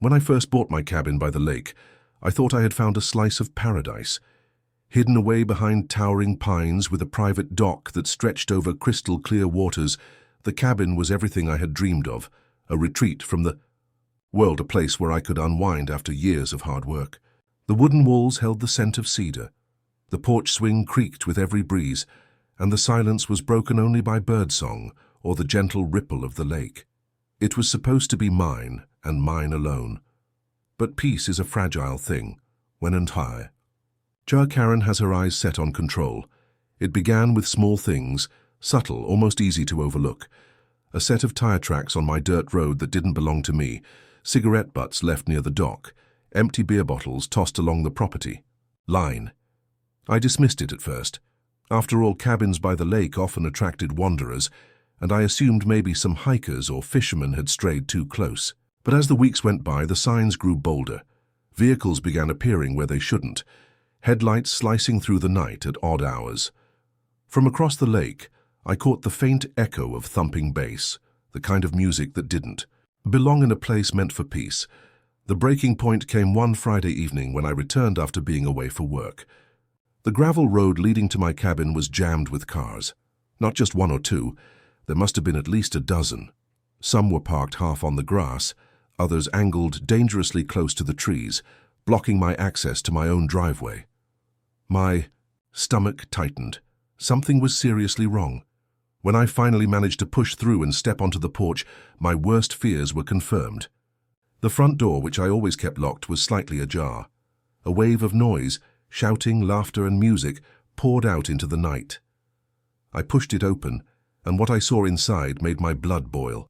When I first bought my cabin by the lake, I thought I had found a slice of paradise. Hidden away behind towering pines with a private dock that stretched over crystal-clear waters, the cabin was everything I had dreamed of, a retreat from the world, a place where I could unwind after years of hard work. The wooden walls held the scent of cedar. The porch swing creaked with every breeze, and the silence was broken only by birdsong or the gentle ripple of the lake. It was supposed to be mine, and mine alone. But peace is a fragile thing, when entire. HOA Karen has her eyes set on control. It began with small things, subtle, almost easy to overlook. A set of tire tracks on my dirt road that didn't belong to me, cigarette butts left near the dock, empty beer bottles tossed along the property. Line. I dismissed it at first. After all, cabins by the lake often attracted wanderers, and I assumed maybe some hikers or fishermen had strayed too close. But as the weeks went by, the signs grew bolder. Vehicles began appearing where they shouldn't, headlights slicing through the night at odd hours. From across the lake, I caught the faint echo of thumping bass, the kind of music that didn't belong in a place meant for peace. The breaking point came one Friday evening when I returned after being away for work. The gravel road leading to my cabin was jammed with cars. Not just one or two, there must have been at least a dozen. Some were parked half on the grass, others angled dangerously close to the trees, blocking my access to my own driveway. My stomach tightened. Something was seriously wrong. When I finally managed to push through and step onto the porch, my worst fears were confirmed. The front door, which I always kept locked, was slightly ajar. A wave of noise, shouting, laughter, and music poured out into the night. I pushed it open, and what I saw inside made my blood boil.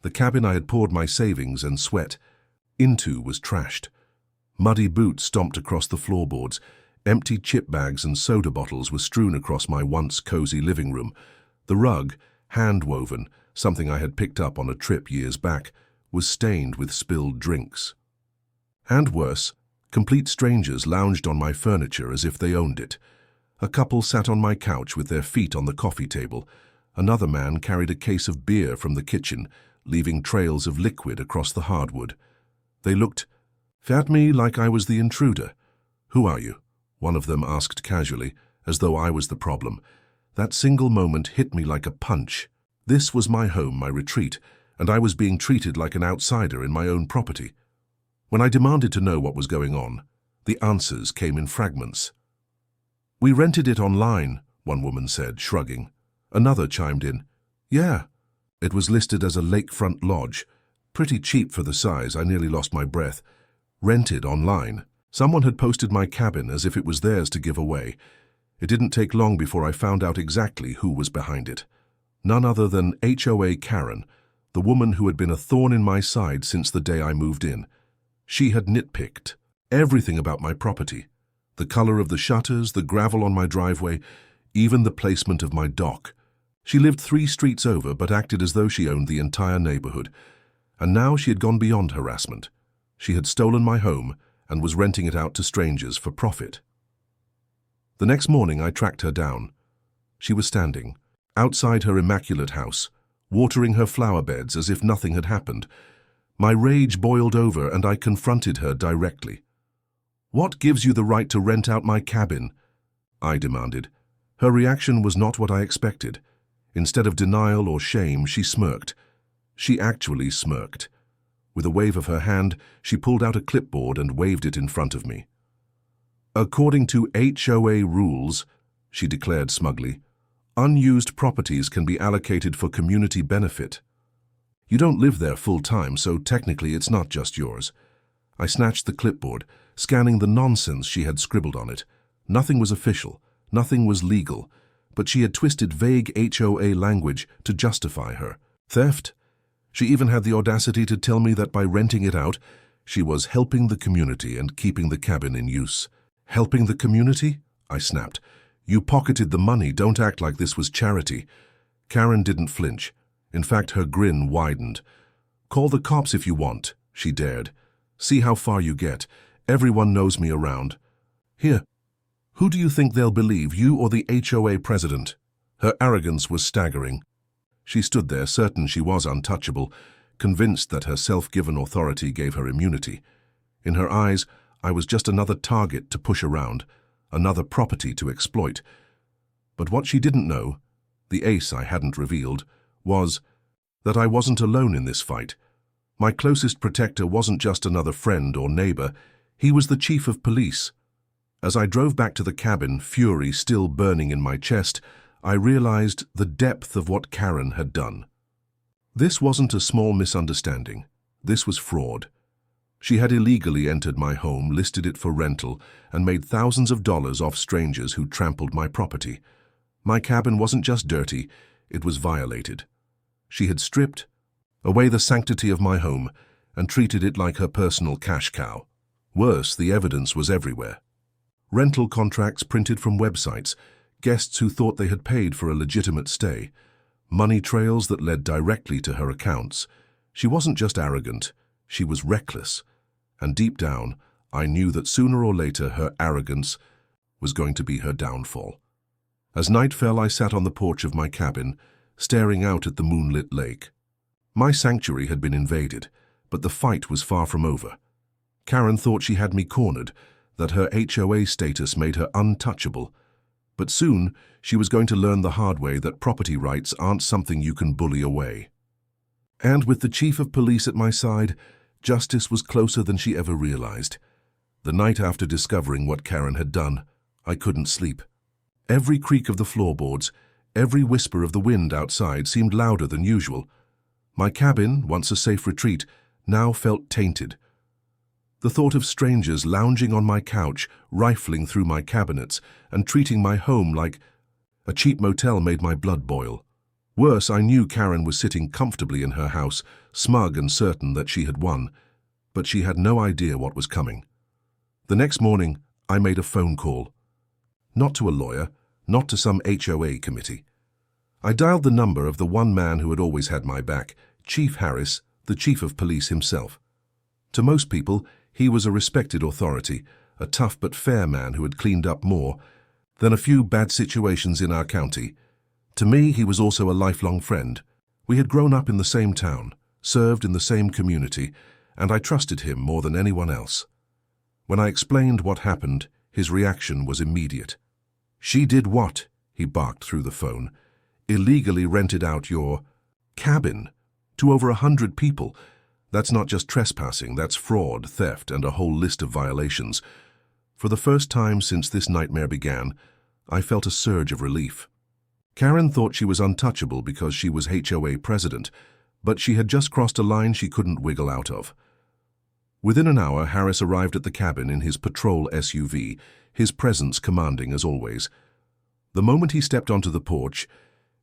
The cabin I had poured my savings and sweat into was trashed. Muddy boots stomped across the floorboards. Empty chip bags and soda bottles were strewn across my once cozy living room. The rug, hand-woven, something I had picked up on a trip years back, was stained with spilled drinks. And worse, complete strangers lounged on my furniture as if they owned it. A couple sat on my couch with their feet on the coffee table. Another man carried a case of beer from the kitchen, leaving trails of liquid across the hardwood. They looked at me like I was the intruder. "Who are you?" one of them asked casually, as though I was the problem. That single moment hit me like a punch. This was my home, my retreat, and I was being treated like an outsider in my own property. When I demanded to know what was going on, the answers came in fragments. "We rented it online," one woman said, shrugging. Another chimed in. "Yeah." It was listed as a lakefront lodge. Pretty cheap for the size, I nearly lost my breath. Rented online. Someone had posted my cabin as if it was theirs to give away. It didn't take long before I found out exactly who was behind it. None other than HOA Karen, the woman who had been a thorn in my side since the day I moved in. She had nitpicked everything about my property. The color of the shutters, the gravel on my driveway, even the placement of my dock. She lived 3 streets over but acted as though she owned the entire neighborhood. And now she had gone beyond harassment. She had stolen my home and was renting it out to strangers for profit. The next morning I tracked her down. She was standing outside her immaculate house, watering her flower beds as if nothing had happened. My rage boiled over and I confronted her directly. "What gives you the right to rent out my cabin?" I demanded. Her reaction was not what I expected. Instead of denial or shame, she smirked. She actually smirked. With a wave of her hand, she pulled out a clipboard and waved it in front of me. "According to HOA rules," she declared smugly, "unused properties can be allocated for community benefit. You don't live there full-time, so technically it's not just yours." I snatched the clipboard, scanning the nonsense she had scribbled on it. Nothing was official, nothing was legal, but she had twisted vague HOA language to justify her theft. She even had the audacity to tell me that by renting it out, she was helping the community and keeping the cabin in use. "Helping the community?" I snapped. "You pocketed the money. Don't act like this was charity." Karen didn't flinch. In fact, her grin widened. "Call the cops if you want," she dared. "See how far you get. Everyone knows me around. Here, who do you think they'll believe, you or the HOA president?" Her arrogance was staggering. She stood there, certain she was untouchable. convinced that her self-given authority gave her immunity. In her eyes, I was just another target to push around, another property to exploit. But what she didn't know, the ace I hadn't revealed, was that I wasn't alone in this fight. My closest protector wasn't just another friend or neighbor, he was the chief of police. As I drove back to the cabin, fury still burning in my chest, I realized the depth of what Karen had done. This wasn't a small misunderstanding. This was fraud. She had illegally entered my home, listed it for rental, and made thousands of dollars off strangers who trampled my property. My cabin wasn't just dirty, it was violated. She had stripped away the sanctity of my home and treated it like her personal cash cow. Worse, the evidence was everywhere. Rental contracts printed from websites, guests who thought they had paid for a legitimate stay, money trails that led directly to her accounts. She wasn't just arrogant, she was reckless. And deep down, I knew that sooner or later her arrogance was going to be her downfall. As night fell, I sat on the porch of my cabin, staring out at the moonlit lake. My sanctuary had been invaded, but the fight was far from over. Karen thought she had me cornered, that her HOA status made her untouchable. But soon, she was going to learn the hard way that property rights aren't something you can bully away. And with the chief of police at my side, justice was closer than she ever realized. The night after discovering what Karen had done, I couldn't sleep. Every creak of the floorboards, every whisper of the wind outside seemed louder than usual. My cabin, once a safe retreat, now felt tainted. The thought of strangers lounging on my couch, rifling through my cabinets, and treating my home like a cheap motel made my blood boil. Worse, I knew Karen was sitting comfortably in her house, smug and certain that she had won, but she had no idea what was coming. The next morning, I made a phone call. Not to a lawyer, not to some HOA committee. I dialed the number of the one man who had always had my back, Chief Harris, the chief of police himself. To most people, he was a respected authority, a tough but fair man who had cleaned up more than a few bad situations in our county. To me, he was also a lifelong friend. We had grown up in the same town, served in the same community, and I trusted him more than anyone else. When I explained what happened, his reaction was immediate. "She did what?" he barked through the phone. "Illegally rented out your cabin to over 100 people. That's not just trespassing, that's fraud, theft, and a whole list of violations." For the first time since this nightmare began, I felt a surge of relief. Karen thought she was untouchable because she was HOA president, but she had just crossed a line she couldn't wiggle out of. Within an hour, Harris arrived at the cabin in his patrol SUV, his presence commanding as always. The moment he stepped onto the porch,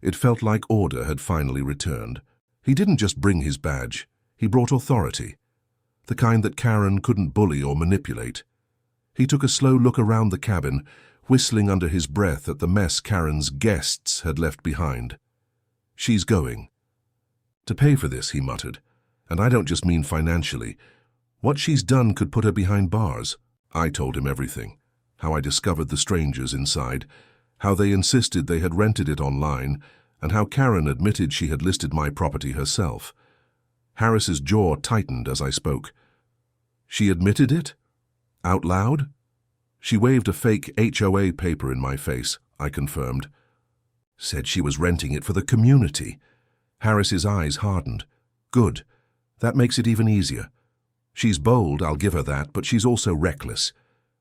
it felt like order had finally returned. He didn't just bring his badge, he brought authority, the kind that Karen couldn't bully or manipulate. He took a slow look around the cabin, whistling under his breath at the mess Karen's guests had left behind. "She's going to pay for this," he muttered. "And I don't just mean financially. What she's done could put her behind bars." I told him everything. How I discovered the strangers inside, how they insisted they had rented it online, and how Karen admitted she had listed my property herself. Harris's jaw tightened as I spoke. "She admitted it? Out loud?" "She waved a fake HOA paper in my face," I confirmed. "Said she was renting it for the community." Harris's eyes hardened. "Good. That makes it even easier. She's bold, I'll give her that, but she's also reckless.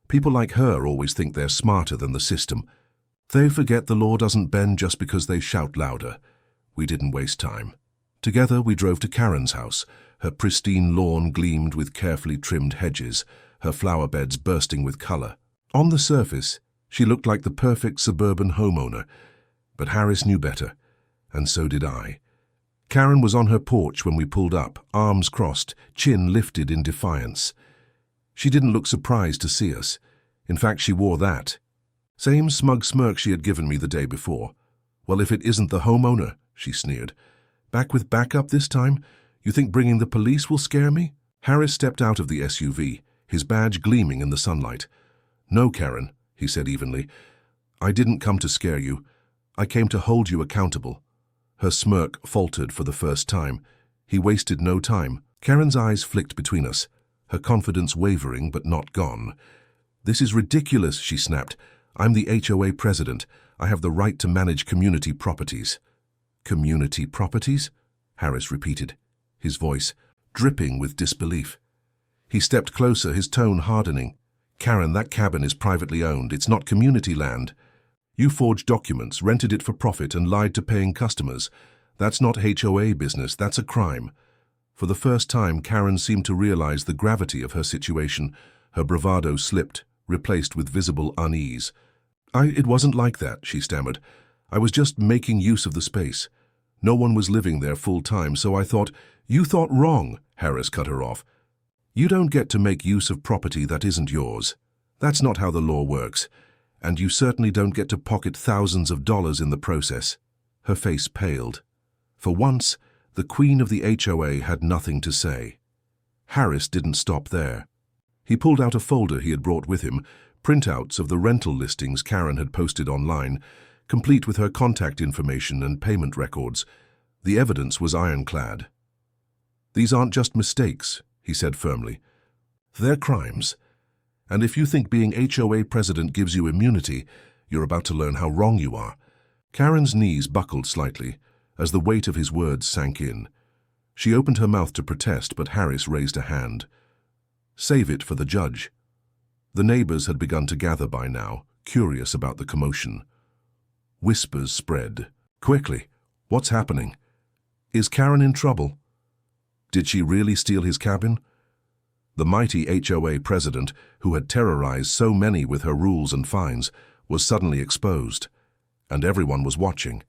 People like her always think they're smarter than the system. They forget the law doesn't bend just because they shout louder." We didn't waste time. Together we drove to Karen's house. Her pristine lawn gleamed with carefully trimmed hedges, her flower beds bursting with color. On the surface, she looked like the perfect suburban homeowner, but Harris knew better, and so did I. Karen was on her porch when we pulled up, arms crossed, chin lifted in defiance. She didn't look surprised to see us. In fact, she wore that same smug smirk she had given me the day before. "Well, if it isn't the homeowner," she sneered. "Back with backup this time? You think bringing the police will scare me?" Harris stepped out of the SUV, his badge gleaming in the sunlight. "No, Karen," he said evenly. "I didn't come to scare you. I came to hold you accountable." Her smirk faltered for the first time. He wasted no time. Karen's eyes flicked between us, her confidence wavering but not gone. "This is ridiculous," she snapped. "I'm the HOA president. I have the right to manage community properties." "Community properties?" Harris repeated, his voice dripping with disbelief. He stepped closer, his tone hardening. "Karen, that cabin is privately owned. It's not community land. You forged documents, rented it for profit, and lied to paying customers. That's not HOA business, that's a crime." For the first time, Karen seemed to realize the gravity of her situation. Her bravado slipped, replaced with visible unease. It wasn't like that," she stammered. "I was just making use of the space. No one was living there full-time, so I thought—" "You thought wrong," Harris cut her off. "You don't get to make use of property that isn't yours. That's not how the law works. And you certainly don't get to pocket thousands of dollars in the process." Her face paled. For once, the queen of the HOA had nothing to say. Harris didn't stop there. He pulled out a folder he had brought with him, printouts of the rental listings Karen had posted online, complete with her contact information and payment records. The evidence was ironclad. "These aren't just mistakes," he said firmly. "They're crimes. And if you think being HOA president gives you immunity, you're about to learn how wrong you are." Karen's knees buckled slightly as the weight of his words sank in. She opened her mouth to protest, but Harris raised a hand. "Save it for the judge." The neighbors had begun to gather by now, curious about the commotion. Whispers spread. "Quickly, what's happening? Is Karen in trouble? Did she really steal his cabin?" The mighty HOA president, who had terrorized so many with her rules and fines, was suddenly exposed, and everyone was watching.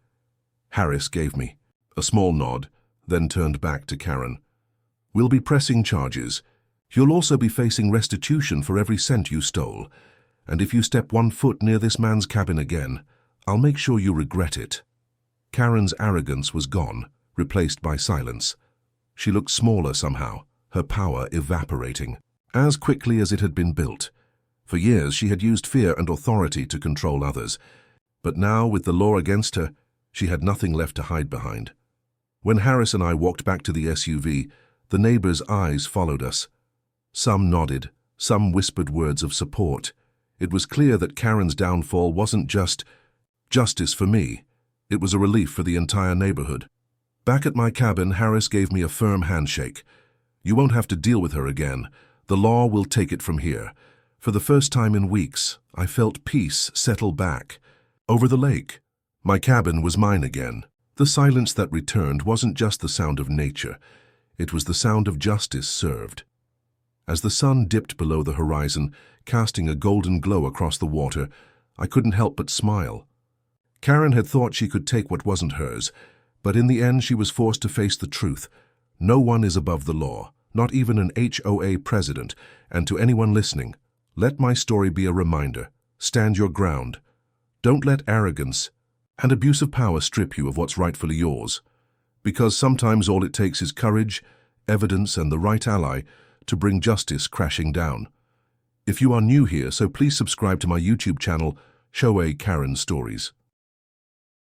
Harris gave me a small nod, then turned back to Karen. "We'll be pressing charges. You'll also be facing restitution for every cent you stole. And if you step 1 foot near this man's cabin again, I'll make sure you regret it." Karen's arrogance was gone, replaced by silence. She looked smaller somehow, her power evaporating, as quickly as it had been built. For years she had used fear and authority to control others. But now, with the law against her, she had nothing left to hide behind. When Harris and I walked back to the SUV, the neighbors' eyes followed us. Some nodded, some whispered words of support. It was clear that Karen's downfall wasn't just justice for me. It was a relief for the entire neighborhood. Back at my cabin, Harris gave me a firm handshake. "You won't have to deal with her again. The law will take it from here." For the first time in weeks, I felt peace settle back. Over the lake, my cabin was mine again. The silence that returned wasn't just the sound of nature. It was the sound of justice served. As the sun dipped below the horizon, casting a golden glow across the water, I couldn't help but smile. Karen had thought she could take what wasn't hers, but in the end she was forced to face the truth. No one is above the law, not even an HOA president. And to anyone listening, let my story be a reminder. Stand your ground. Don't let arrogance and abuse of power strip you of what's rightfully yours. Because sometimes all it takes is courage, evidence, and the right ally to bring justice crashing down. If you are new here, so please subscribe to my YouTube channel, HOA Karen Stories.